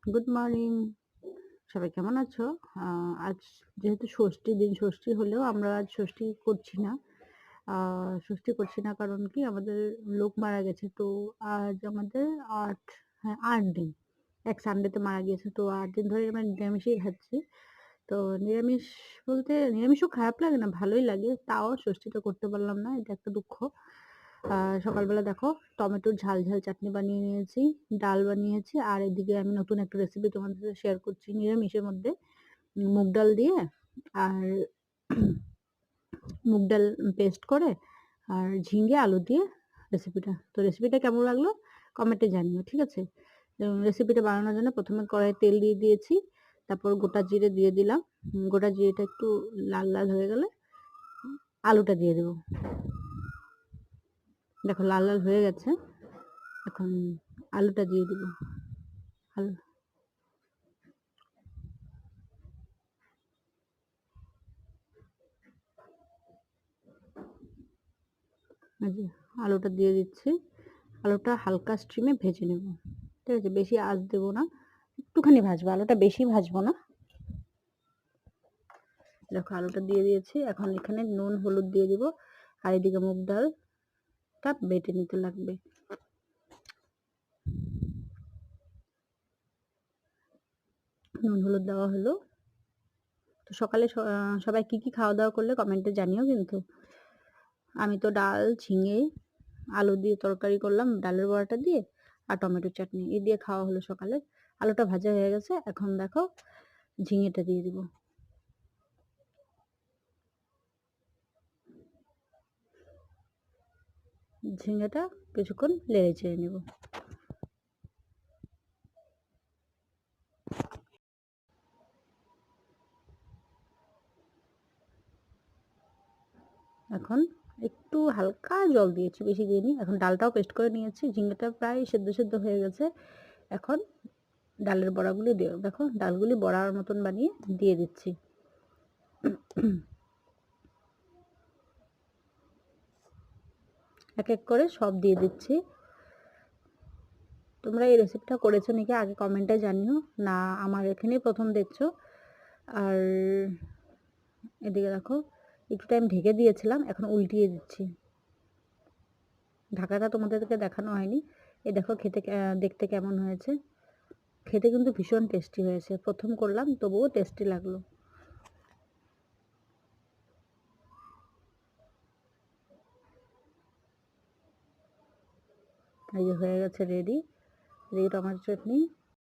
Good morning. সবাই কেমন আছো? আ আজ যেহেতু ষষ্ঠীর দিন, ষষ্ঠী হলেও আমরা আজ ষষ্ঠী করছি না। আ ষষ্ঠী করছি না কারণ কি আমাদের লোক মারা গেছে। তো আজ আমাদের ৮ হ্যাঁ ৮ দিন। এক সানডেতে মারা গিয়েছে। তো ৮ দিন ধরে আমরা নিরামিষই খাচ্ছি। তো নিরামিষ বলতে নিরামিষও খারাপ লাগে না, ভালোই লাগে। তাও ষষ্ঠীটা করতে পারলাম না। এটা একটা দুঃখ। আ সকালবেলা দেখো টমেটোর ঝাল, ঝাল চাটনি বানিয়ে নিয়েছি, ডাল বানিয়েছি আর এদিকে আমি নতুন একটা রেসিপি তোমাদের সাথে শেয়ার করছি নিরামিষের মধ্যে। মুগ ডাল দিয়ে আর মুগ ডাল পেস্ট করে আর ঝিঙ্গে, আলু দিয়ে রেসিপিটা। তো রেসিপিটা কেমন লাগলো কমেন্টে জানিও, ঠিক আছে? রেসিপিটা বানানোর জন্য ১ম এ কড়াইয়ে তেল দিয়ে দিয়েছি। তারপর গোটা জিরে দিয়ে দিলাম। গোটা জিরেটা একটু লাল, লাল হয়ে গেলে আলুটা দিয়ে দেব। দেখো লাল, লাল হয়ে গেছে। এখন আলুটা দিয়ে দিব। আলু এই যে আলুটা দিয়ে দিচ্ছি। আলুটা হালকা স্টিমে ভেজে নেব। ঠিক আছে? বেশি আঁচ দেব না। একটুখানি ভাজবো। আলুটা বেশি ভাজবো না। দেখো আলুটা দিয়ে দিয়েছি। এখন এখানে নুন, হলুদ দিয়ে দিব। আর এদিকে মুগ ডালটা বেটে নিতে লাগবে। নুন, হলুদ দেওয়া হলো। তো সকালে সবাই কি, কি খাওয়া-দাওয়া করলে কমেন্টে জানিও কিন্তু। আমি তো ডাল, ঝিঙে, আলু দিয়ে তরকারি করলাম ডালের বড়াটা দিয়ে আর টমেটোর চাটনি। এই দিয়ে খাওয়া হলো সকালে। আলুটা ভাজা হয়ে গেছে। এখন দেখো ঝিঙেটা দিয়ে দিব। ঝিঙেটা কিছুক্ষণ নেড়ে চেড়ে নেব। এখন একটু হালকা জল দিয়েছি, বেশি দিইনি। এখন ডালটাও পেস্ট করে নিয়েছি। ঝিঙ্গেটা প্রায় সেদ্ধ, সেদ্ধ হয়ে গেছে। এখন ডালের বড়াগুলি দেখো ডালগুলি বড়ার মতন বানিয়ে দিয়ে দিচ্ছি। এক, এক করে সব দিয়ে দিচ্ছি। তোমরা এই রেসিপিটা করেছো নাকি আগে কমেন্টে জানিও। না আমার এখানেই ১ম দেখছো। আর এদিকে দেখো একটু টাইম ঢেকে দিয়েছিলাম। এখন উল্টিয়ে দিচ্ছি। ঢাকাটা তোমাদেরকে দেখানো হয়নি। এই দেখো দেখতে কেমন হয়েছে। খেতে কিন্তু ভীষণ টেস্টি হয়েছে। ১ম করলাম তবুও টেস্টি লাগলো। এই যে হয়ে গেছে রেডি। এদিকে টমেটো চাটনি।